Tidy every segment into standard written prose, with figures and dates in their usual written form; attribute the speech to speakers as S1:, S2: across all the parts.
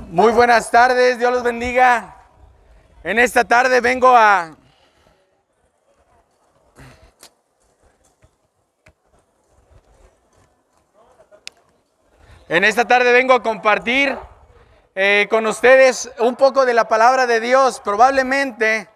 S1: Muy buenas tardes, Dios los bendiga. En esta tarde vengo a compartir con ustedes un poco de la palabra de Dios. Probablemente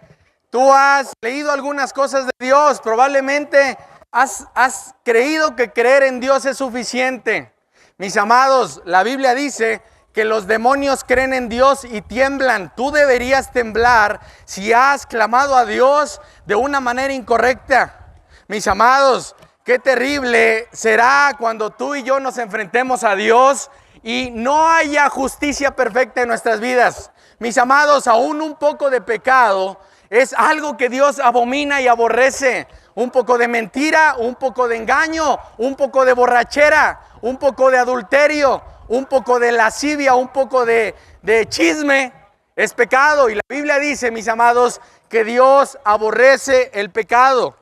S1: tú has leído algunas cosas de Dios, probablemente has creído que creer en Dios es suficiente. Mis amados, la Biblia dice que los demonios creen en Dios y tiemblan. Tú deberías temblar si has clamado a Dios de una manera incorrecta. Mis amados, qué terrible será cuando tú y yo nos enfrentemos a Dios y no haya justicia perfecta en nuestras vidas. Mis amados, aún un poco de pecado es algo que Dios abomina y aborrece. Un poco de mentira, un poco de engaño, un poco de borrachera, un poco de adulterio, un poco de lascivia, un poco de chisme, es pecado. Y la Biblia dice, mis amados, que Dios aborrece el pecado.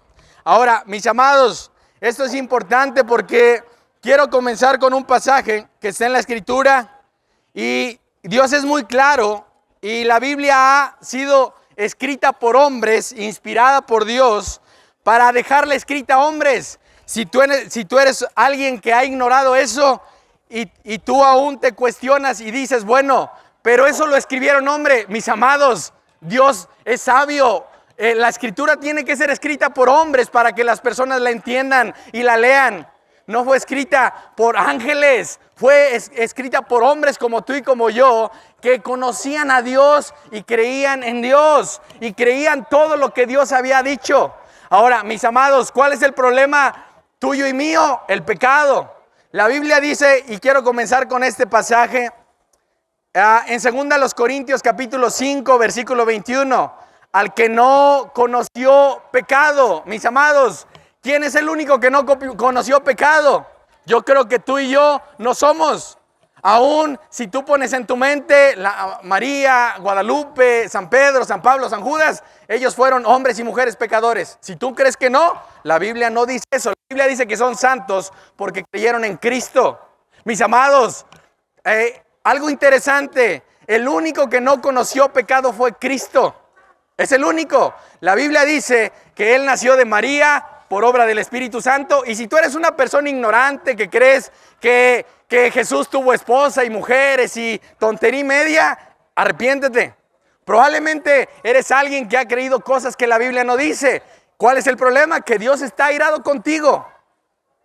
S1: Ahora, mis amados, esto es importante porque quiero comenzar con un pasaje que está en la Escritura y Dios es muy claro y la Biblia ha sido escrita por hombres, inspirada por Dios, para dejarla escrita a hombres. Si tú eres alguien que ha ignorado eso y tú aún te cuestionas y dices, bueno, pero eso lo escribieron hombres, mis amados, Dios es sabio. La escritura tiene que ser escrita por hombres para que las personas la entiendan y la lean. No fue escrita por ángeles, fue escrita por hombres como tú y como yo, que conocían a Dios y creían en Dios y creían todo lo que Dios había dicho. Ahora, mis amados, ¿cuál es el problema tuyo y mío? El pecado. La Biblia dice, y quiero comenzar con este pasaje, en 2 Corintios capítulo 5, versículo 21, al que no conoció pecado. Mis amados, ¿quién es el único que no conoció pecado? Yo creo que tú y yo no somos. Aún si tú pones en tu mente María, Guadalupe, San Pedro, San Pablo, San Judas, ellos fueron hombres y mujeres pecadores. Si tú crees que no, la Biblia no dice eso. La Biblia dice que son santos porque creyeron en Cristo. Mis amados, algo interesante, el único que no conoció pecado fue Cristo. Es el único. La Biblia dice que Él nació de María por obra del Espíritu Santo. Y si tú eres una persona ignorante que crees que Jesús tuvo esposa y mujeres y tontería y media, arrepiéntete. Probablemente eres alguien que ha creído cosas que la Biblia no dice. ¿Cuál es el problema? Que Dios está airado contigo.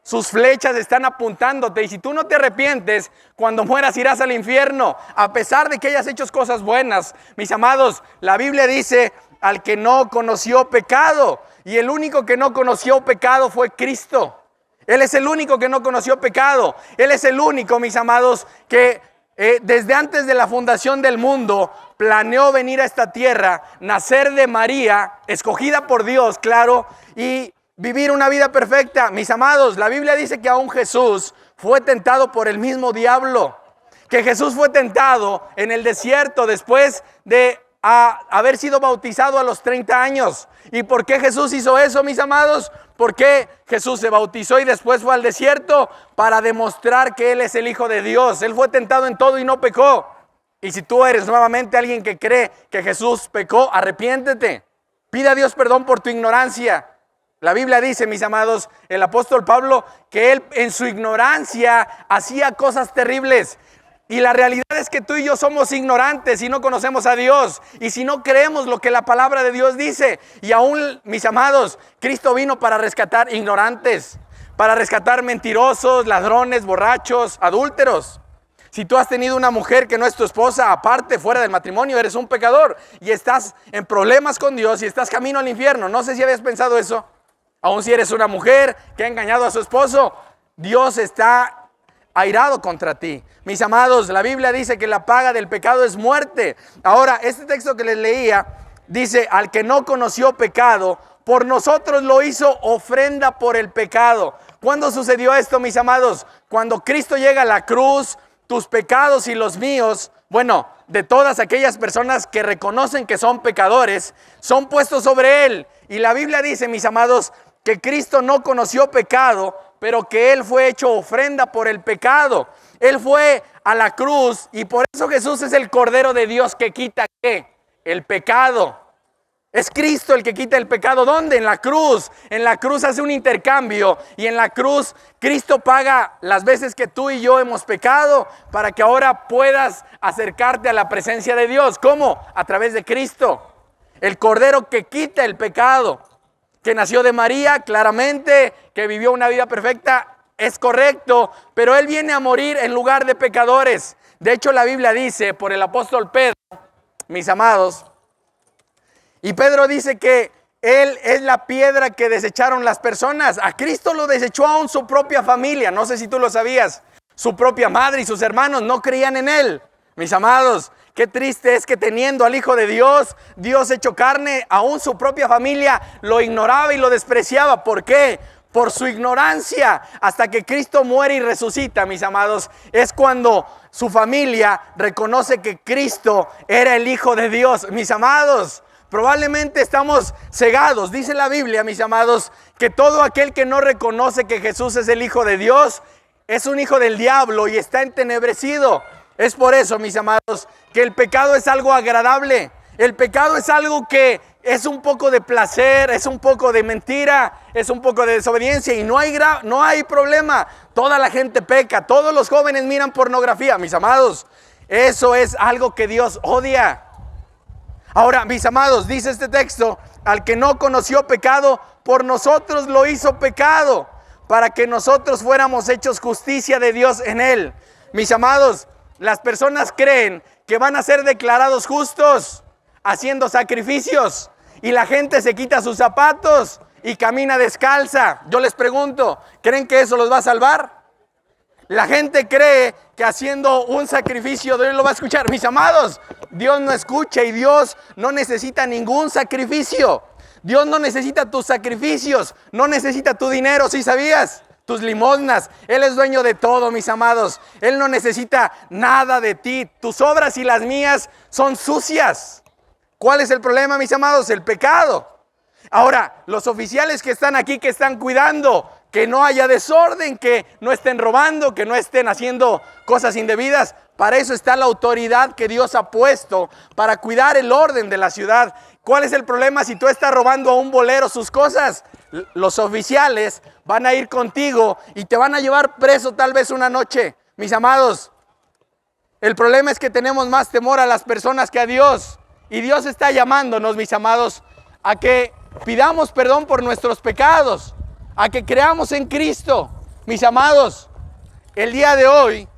S1: Sus flechas están apuntándote y si tú no te arrepientes, cuando mueras irás al infierno, a pesar de que hayas hecho cosas buenas. Mis amados, la Biblia dice al que no conoció pecado, y el único que no conoció pecado fue Cristo. Él es el único que no conoció pecado. Él es el único, mis amados, que desde antes de la fundación del mundo planeó venir a esta tierra, nacer de María, escogida por Dios, claro, y vivir una vida perfecta. Mis amados, la Biblia dice que aún Jesús fue tentado por el mismo diablo, que Jesús fue tentado en el desierto después de haber sido bautizado a los 30 años. ¿Y por qué Jesús hizo eso, mis amados? ¿Por qué Jesús se bautizó y después fue al desierto? Para demostrar que Él es el Hijo de Dios. Él fue tentado en todo y no pecó. Y si tú eres nuevamente alguien que cree que Jesús pecó, arrepiéntete. Pide a Dios perdón por tu ignorancia. La Biblia dice, mis amados, el apóstol Pablo, que él en su ignorancia hacía cosas terribles. Y la realidad es que tú y yo somos ignorantes y no conocemos a Dios. Y si no creemos lo que la palabra de Dios dice. Y aún, mis amados, Cristo vino para rescatar ignorantes, para rescatar mentirosos, ladrones, borrachos, adúlteros. Si tú has tenido una mujer que no es tu esposa, aparte, fuera del matrimonio, eres un pecador. Y estás en problemas con Dios y estás camino al infierno. No sé si habías pensado eso. Aún si eres una mujer que ha engañado a su esposo, Dios está airado contra ti. Mis amados, la Biblia dice que la paga del pecado es muerte. Ahora, este texto que les leía dice, al que no conoció pecado, por nosotros lo hizo ofrenda por el pecado. ¿Cuándo sucedió esto, mis amados? Cuando Cristo llega a la cruz, tus pecados y los míos, bueno, de todas aquellas personas que reconocen que son pecadores, son puestos sobre Él. Y la Biblia dice, mis amados, que Cristo no conoció pecado, pero que Él fue hecho ofrenda por el pecado. Él fue a la cruz y por eso Jesús es el Cordero de Dios que quita ¿qué? El pecado. Es Cristo el que quita el pecado. ¿Dónde? En la cruz. En la cruz hace un intercambio y en la cruz Cristo paga las veces que tú y yo hemos pecado para que ahora puedas acercarte a la presencia de Dios. ¿Cómo? A través de Cristo. El Cordero que quita el pecado, que nació de María, claramente, que vivió una vida perfecta, es correcto, pero Él viene a morir en lugar de pecadores. De hecho, la Biblia dice por el apóstol Pedro, mis amados, y Pedro dice que Él es la piedra que desecharon las personas. A Cristo lo desechó aún su propia familia. No sé si tú lo sabías. Su propia madre y sus hermanos no creían en Él. Mis amados, qué triste es que teniendo al Hijo de Dios, Dios hecho carne, aún su propia familia lo ignoraba y lo despreciaba. ¿Por qué? Por su ignorancia. Hasta que Cristo muere y resucita, mis amados, es cuando su familia reconoce que Cristo era el Hijo de Dios. Mis amados, probablemente estamos cegados. Dice la Biblia, mis amados, que todo aquel que no reconoce que Jesús es el Hijo de Dios es un hijo del diablo y está entenebrecido. Es por eso, mis amados, que el pecado es algo agradable. El pecado es algo que es un poco de placer, es un poco de mentira, es un poco de desobediencia y no hay problema. Toda la gente peca, todos los jóvenes miran pornografía, mis amados. Eso es algo que Dios odia. Ahora, mis amados, dice este texto, al que no conoció pecado, por nosotros lo hizo pecado, para que nosotros fuéramos hechos justicia de Dios en Él. Mis amados, las personas creen que van a ser declarados justos haciendo sacrificios y la gente se quita sus zapatos y camina descalza. Yo les pregunto, ¿creen que eso los va a salvar? La gente cree que haciendo un sacrificio Dios lo va a escuchar. Mis amados, Dios no escucha y Dios no necesita ningún sacrificio. Dios no necesita tus sacrificios, no necesita tu dinero, ¿sí sabías? Tus limosnas. Él es dueño de todo, mis amados. Él no necesita nada de ti. Tus obras y las mías son sucias. ¿Cuál es el problema, mis amados? El pecado. Ahora, los oficiales que están aquí, que están cuidando que no haya desorden, que no estén robando, que no estén haciendo cosas indebidas. Para eso está la autoridad que Dios ha puesto, para cuidar el orden de la ciudad. ¿Cuál es el problema si tú estás robando a un bolero sus cosas? Los oficiales van a ir contigo y te van a llevar preso tal vez una noche. Mis amados, el problema es que tenemos más temor a las personas que a Dios. Y Dios está llamándonos, mis amados, a que pidamos perdón por nuestros pecados, a que creamos en Cristo. Mis amados, el día de hoy,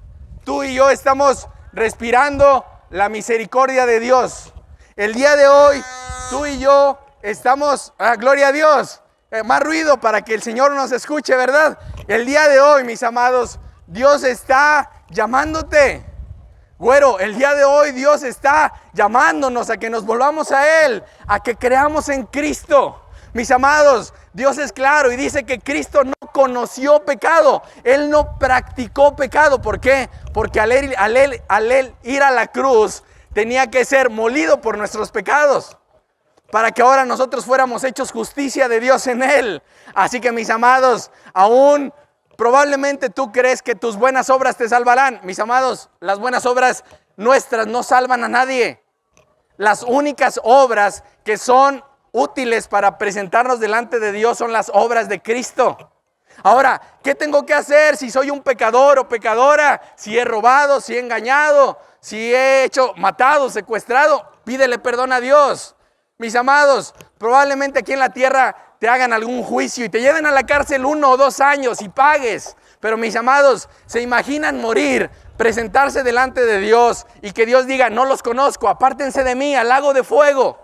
S1: tú y yo estamos respirando la misericordia de Dios. El día de hoy, tú y yo estamos, gloria a Dios, más ruido para que el Señor nos escuche, ¿verdad? El día de hoy, mis amados, Dios está llamándote. Güero, el día de hoy Dios está llamándonos a que nos volvamos a Él, a que creamos en Cristo. Mis amados, Dios es claro y dice que Cristo no conoció pecado. Él no practicó pecado. ¿Por qué? Porque al él ir a la cruz tenía que ser molido por nuestros pecados, para que ahora nosotros fuéramos hechos justicia de Dios en Él. Así que, mis amados, aún probablemente tú crees que tus buenas obras te salvarán. Mis amados, las buenas obras nuestras no salvan a nadie. Las únicas obras que son útiles para presentarnos delante de Dios son las obras de Cristo. Ahora, ¿qué tengo que hacer si soy un pecador o pecadora? Si he robado, si he engañado, si he matado, secuestrado, pídele perdón a Dios. Mis amados, probablemente aquí en la tierra te hagan algún juicio y te lleven a la cárcel 1 o 2 años y pagues. Pero, mis amados, ¿se imaginan morir, presentarse delante de Dios y que Dios diga, no los conozco, apártense de mí, al lago de fuego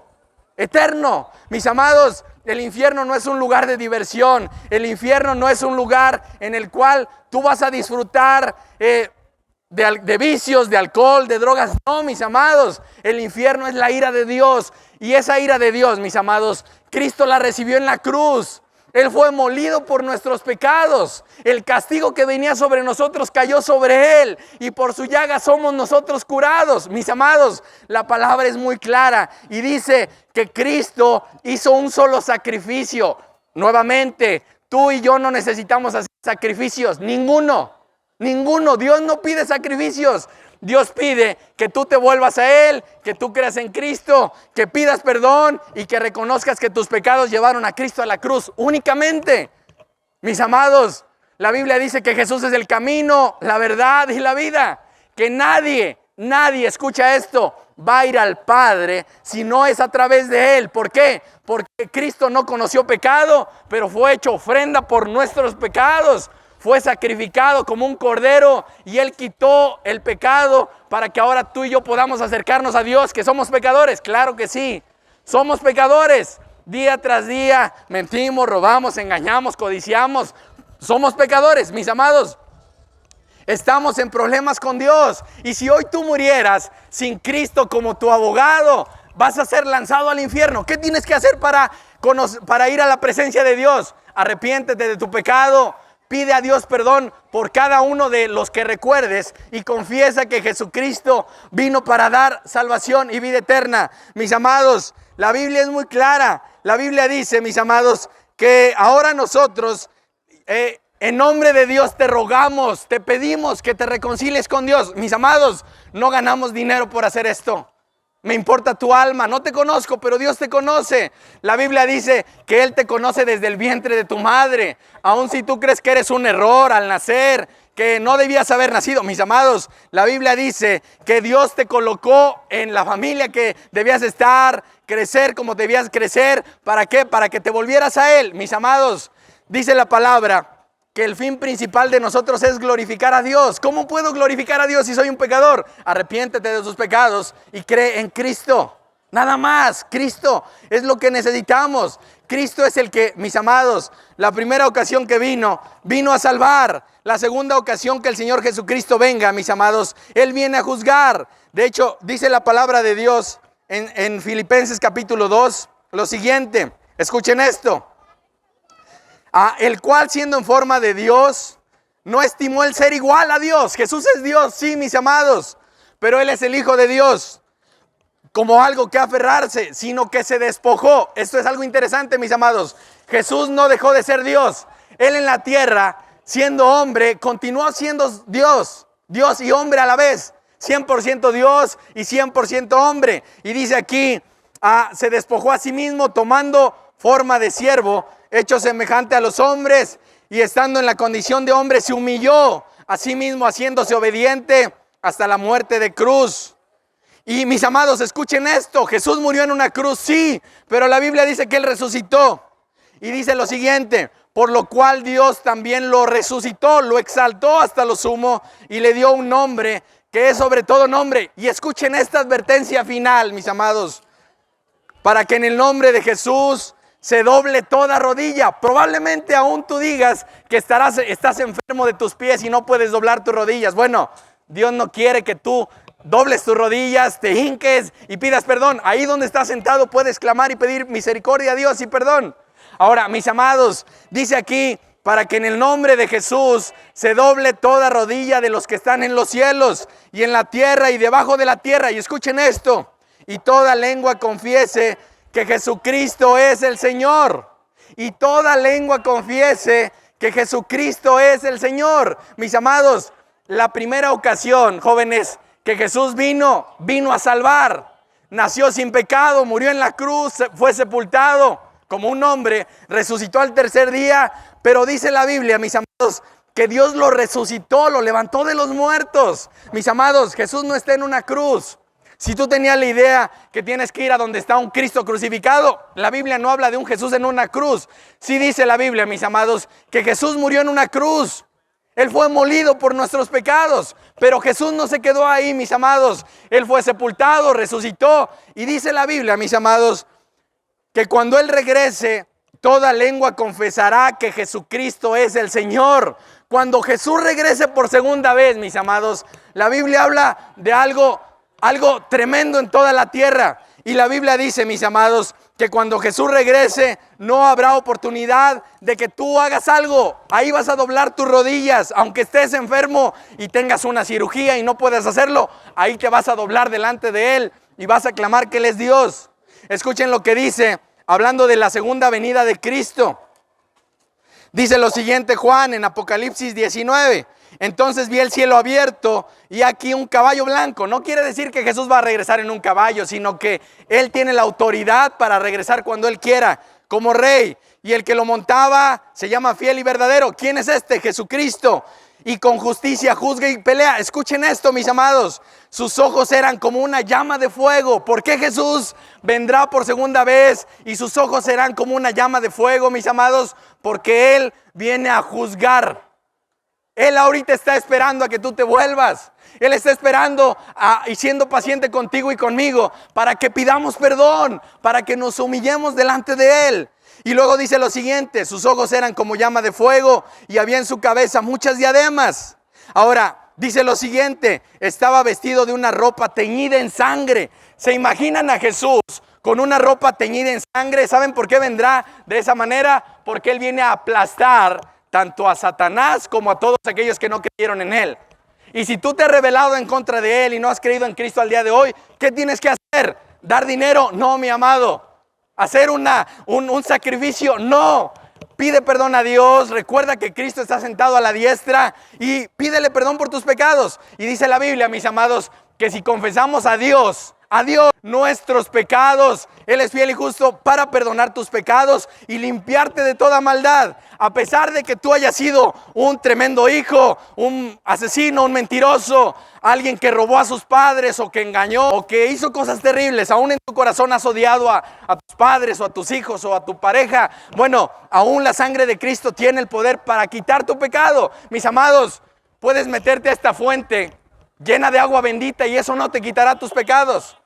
S1: eterno? Mis amados, el infierno no es un lugar de diversión. El infierno no es un lugar en el cual tú vas a disfrutar de vicios, de alcohol, de drogas. No, mis amados, el infierno es la ira de Dios. Y esa ira de Dios, mis amados, Cristo la recibió en la cruz. Él fue molido por nuestros pecados. El castigo que venía sobre nosotros cayó sobre Él. Y por su llaga somos nosotros curados. Mis amados, la palabra es muy clara. Y dice que Cristo hizo un solo sacrificio. Nuevamente, tú y yo no necesitamos hacer sacrificios. Ninguno. Dios no pide sacrificios. Dios pide que tú te vuelvas a Él, que tú creas en Cristo, que pidas perdón y que reconozcas que tus pecados llevaron a Cristo a la cruz únicamente. Mis amados, la Biblia dice que Jesús es el camino, la verdad y la vida. Que nadie, escucha esto, va a ir al Padre si no es a través de Él. ¿Por qué? Porque Cristo no conoció pecado, pero fue hecho ofrenda por nuestros pecados. Fue sacrificado como un cordero y Él quitó el pecado para que ahora tú y yo podamos acercarnos a Dios, que somos pecadores. Claro que sí, somos pecadores. Día tras día mentimos, robamos, engañamos, codiciamos. Somos pecadores, mis amados. Estamos en problemas con Dios. Y si hoy tú murieras sin Cristo como tu abogado, vas a ser lanzado al infierno. ¿Qué tienes que hacer para ir a la presencia de Dios? Arrepiéntete de tu pecado. Pide a Dios perdón por cada uno de los que recuerdes y confiesa que Jesucristo vino para dar salvación y vida eterna. Mis amados, la Biblia es muy clara. La Biblia dice, mis amados, que ahora nosotros, en nombre de Dios te rogamos, te pedimos que te reconcilies con Dios. Mis amados, no ganamos dinero por hacer esto. Me importa tu alma, no te conozco, pero Dios te conoce. La Biblia dice que Él te conoce desde el vientre de tu madre. Aun si tú crees que eres un error al nacer, que no debías haber nacido. Mis amados, la Biblia dice que Dios te colocó en la familia que debías estar, crecer como debías crecer. ¿Para qué? Para que te volvieras a Él. Mis amados, dice la palabra que el fin principal de nosotros es glorificar a Dios. ¿Cómo puedo glorificar a Dios si soy un pecador? Arrepiéntete de tus pecados y cree en Cristo. Nada más, Cristo es lo que necesitamos. Cristo es el que, mis amados, la primera ocasión que vino a salvar. La segunda ocasión que el Señor Jesucristo venga, mis amados, Él viene a juzgar. De hecho, dice la palabra de Dios en Filipenses capítulo 2, lo siguiente. Escuchen esto. El cual siendo en forma de Dios, no estimó el ser igual a Dios. Jesús es Dios, sí, mis amados, pero Él es el Hijo de Dios, como algo que aferrarse, sino que se despojó. Esto es algo interesante, mis amados. Jesús no dejó de ser Dios. Él en la tierra, siendo hombre, continuó siendo Dios y hombre a la vez. 100% Dios y 100% hombre. Y dice aquí, se despojó a sí mismo tomando forma de siervo, hecho semejante a los hombres, y estando en la condición de hombre se humilló a sí mismo, haciéndose obediente hasta la muerte de cruz. Y mis amados, escuchen esto. Jesús murió en una cruz, sí, pero la Biblia dice que Él resucitó. Y dice lo siguiente: por lo cual Dios también lo resucitó, lo exaltó hasta lo sumo y le dio un nombre que es sobre todo nombre. Y escuchen esta advertencia final, mis amados: para que en el nombre de Jesús se doble toda rodilla. Probablemente aún tú digas que estás enfermo de tus pies y no puedes doblar tus rodillas. Bueno, Dios no quiere que tú dobles tus rodillas, te hinques y pidas perdón. Ahí donde estás sentado puedes clamar y pedir misericordia a Dios y perdón. Ahora, mis amados, dice aquí, para que en el nombre de Jesús se doble toda rodilla de los que están en los cielos y en la tierra y debajo de la tierra. Y escuchen esto: y toda lengua confiese que Jesucristo es el Señor. Y toda lengua confiese que Jesucristo es el Señor. Mis amados, la primera ocasión, jóvenes, que Jesús vino a salvar. Nació sin pecado, murió en la cruz, fue sepultado como un hombre, resucitó al tercer día. Pero dice la Biblia, mis amados, que Dios lo resucitó, lo levantó de los muertos. Mis amados, Jesús no está en una cruz. Si tú tenías la idea que tienes que ir a donde está un Cristo crucificado, la Biblia no habla de un Jesús en una cruz. Sí dice la Biblia, mis amados, que Jesús murió en una cruz. Él fue molido por nuestros pecados, pero Jesús no se quedó ahí, mis amados. Él fue sepultado, resucitó, y dice la Biblia, mis amados, que cuando Él regrese, toda lengua confesará que Jesucristo es el Señor. Cuando Jesús regrese por segunda vez, mis amados, la Biblia habla de algo tremendo en toda la tierra. Y la Biblia dice, mis amados, que cuando Jesús regrese no habrá oportunidad de que tú hagas algo. Ahí vas a doblar tus rodillas, aunque estés enfermo y tengas una cirugía y no puedas hacerlo. Ahí te vas a doblar delante de Él y vas a clamar que Él es Dios. Escuchen lo que dice, hablando de la segunda venida de Cristo. Dice lo siguiente Juan en Apocalipsis 19. Entonces vi el cielo abierto y aquí un caballo blanco. No quiere decir que Jesús va a regresar en un caballo, sino que Él tiene la autoridad para regresar cuando Él quiera, como rey. Y el que lo montaba se llama fiel y verdadero. ¿Quién es este? Jesucristo. Y con justicia juzga y pelea. Escuchen esto, mis amados. Sus ojos eran como una llama de fuego. ¿Por qué Jesús vendrá por segunda vez y sus ojos serán como una llama de fuego, mis amados? Porque Él viene a juzgar. Él ahorita está esperando a que tú te vuelvas. Él está esperando y siendo paciente contigo y conmigo para que pidamos perdón, para que nos humillemos delante de Él. Y luego dice lo siguiente, sus ojos eran como llama de fuego y había en su cabeza muchas diademas. Ahora, dice lo siguiente, estaba vestido de una ropa teñida en sangre. ¿Se imaginan a Jesús con una ropa teñida en sangre? ¿Saben por qué vendrá de esa manera? Porque Él viene a aplastar tanto a Satanás como a todos aquellos que no creyeron en Él. Y si tú te has rebelado en contra de Él y no has creído en Cristo al día de hoy, ¿qué tienes que hacer? ¿Dar dinero? No, mi amado. ¿Hacer un sacrificio? No. Pide perdón a Dios, recuerda que Cristo está sentado a la diestra y pídele perdón por tus pecados. Y dice la Biblia, mis amados, que si confesamos a Dios nuestros pecados, Él es fiel y justo para perdonar tus pecados y limpiarte de toda maldad. A pesar de que tú hayas sido un tremendo hijo, un asesino, un mentiroso, alguien que robó a sus padres o que engañó o que hizo cosas terribles, aún en tu corazón has odiado a tus padres o a tus hijos o a tu pareja. Bueno, aún la sangre de Cristo tiene el poder para quitar tu pecado. Mis amados, puedes meterte a esta fuente llena de agua bendita y eso no te quitará tus pecados.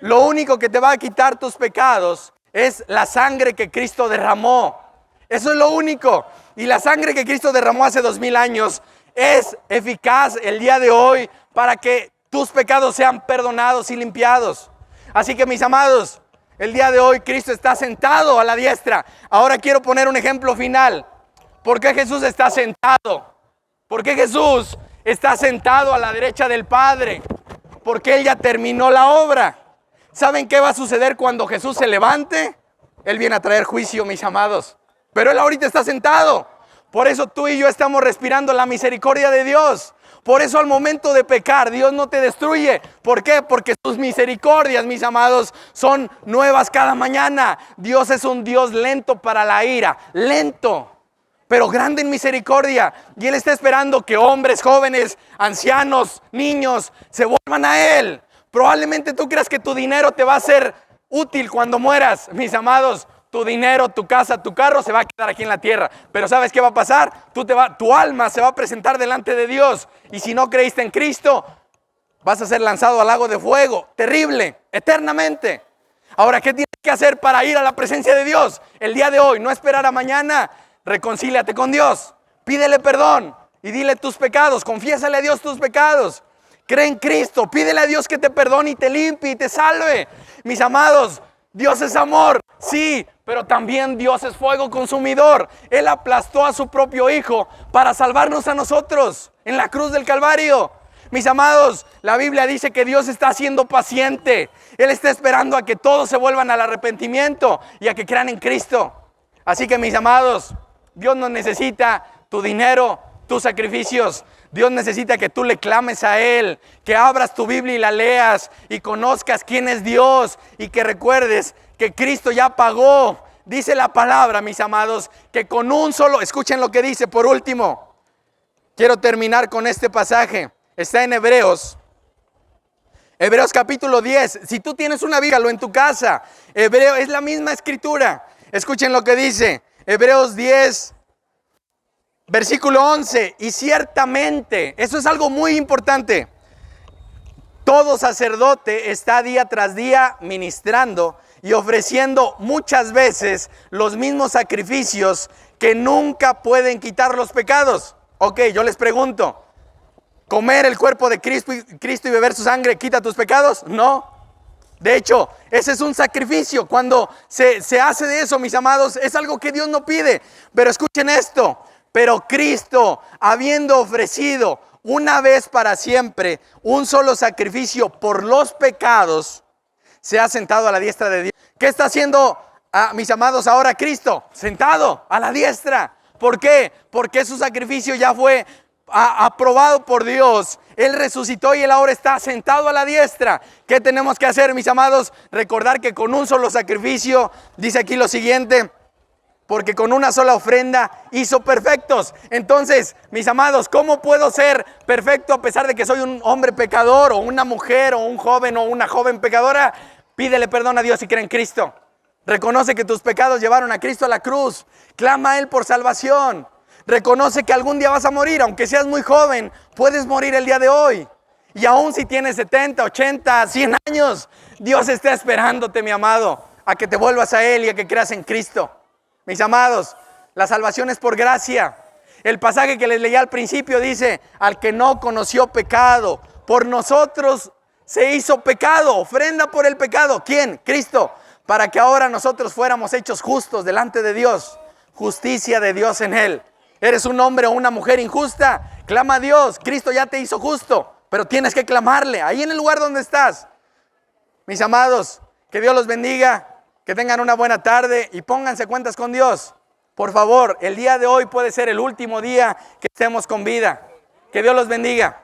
S1: Lo único que te va a quitar tus pecados es la sangre que Cristo derramó. Eso es lo único. Y la sangre que Cristo derramó hace 2000 años es eficaz el día de hoy para que tus pecados sean perdonados y limpiados. Así que, mis amados, el día de hoy Cristo está sentado a la diestra. Ahora quiero poner un ejemplo final. ¿Por qué Jesús está sentado? ¿Por qué Jesús está sentado a la derecha del Padre? Porque Él ya terminó la obra. ¿Saben qué va a suceder cuando Jesús se levante? Él viene a traer juicio, mis amados. Pero Él ahorita está sentado. Por eso tú y yo estamos respirando la misericordia de Dios. Por eso al momento de pecar, Dios no te destruye. ¿Por qué? Porque sus misericordias, mis amados, son nuevas cada mañana. Dios es un Dios lento para la ira. Lento, pero grande en misericordia. Y Él está esperando que hombres, jóvenes, ancianos, niños se vuelvan a Él. Probablemente tú creas que tu dinero te va a ser útil cuando mueras, mis amados. Tu dinero, tu casa, tu carro se va a quedar aquí en la tierra. Pero ¿sabes qué va a pasar? Tu alma se va a presentar delante de Dios. Y si no creíste en Cristo, vas a ser lanzado al lago de fuego. Terrible, eternamente. Ahora, ¿qué tienes que hacer para ir a la presencia de Dios? El día de hoy, no esperar a mañana. Reconcíliate con Dios. Pídele perdón y dile tus pecados. Confiésale a Dios tus pecados. Cree en Cristo. Pídele a Dios que te perdone y te limpie y te salve. Mis amados, Dios es amor, sí, pero también Dios es fuego consumidor. Él aplastó a su propio Hijo para salvarnos a nosotros en la cruz del Calvario. Mis amados, la Biblia dice que Dios está siendo paciente. Él está esperando a que todos se vuelvan al arrepentimiento y a que crean en Cristo. Así que, mis amados, Dios no necesita tu dinero, tus sacrificios. Dios necesita que tú le clames a Él, que abras tu Biblia y la leas y conozcas quién es Dios y que recuerdes que Cristo ya pagó. Dice la palabra, mis amados, que con un solo, escuchen lo que dice por último. Quiero terminar con este pasaje. Está en Hebreos capítulo 10. Si tú tienes una Biblia en tu casa, Hebreo es la misma escritura. Escuchen lo que dice. Hebreos 10. Versículo 11, y ciertamente, eso es algo muy importante, todo sacerdote está día tras día ministrando y ofreciendo muchas veces los mismos sacrificios que nunca pueden quitar los pecados. Ok, yo les pregunto, ¿comer el cuerpo de Cristo y beber su sangre quita tus pecados? No. De hecho, ese es un sacrificio. Cuando se hace de eso, mis amados, es algo que Dios no pide. Pero escuchen esto. Pero Cristo, habiendo ofrecido una vez para siempre un solo sacrificio por los pecados, se ha sentado a la diestra de Dios. ¿Qué está haciendo, mis amados, ahora Cristo? Sentado a la diestra. ¿Por qué? Porque su sacrificio ya fue aprobado por Dios. Él resucitó y Él ahora está sentado a la diestra. ¿Qué tenemos que hacer, mis amados? Recordar que con un solo sacrificio, dice aquí lo siguiente, porque con una sola ofrenda hizo perfectos. Entonces, mis amados, ¿cómo puedo ser perfecto a pesar de que soy un hombre pecador, o una mujer, o un joven, o una joven pecadora? Pídele perdón a Dios y cree en Cristo. Reconoce que tus pecados llevaron a Cristo a la cruz. Clama a Él por salvación. Reconoce que algún día vas a morir, aunque seas muy joven, puedes morir el día de hoy. Y aún si tienes 70, 80, 100 años, Dios está esperándote, mi amado, a que te vuelvas a Él y a que creas en Cristo. Mis amados, la salvación es por gracia. El pasaje que les leí al principio dice, al que no conoció pecado, por nosotros se hizo pecado, ofrenda por el pecado. ¿Quién? Cristo, para que ahora nosotros fuéramos hechos justos delante de Dios, justicia de Dios en Él. ¿Eres un hombre o una mujer injusta? Clama a Dios. Cristo ya te hizo justo, pero tienes que clamarle ahí en el lugar donde estás. Mis amados, que Dios los bendiga, que tengan una buena tarde y pónganse cuentas con Dios. Por favor, el día de hoy puede ser el último día que estemos con vida. Que Dios los bendiga.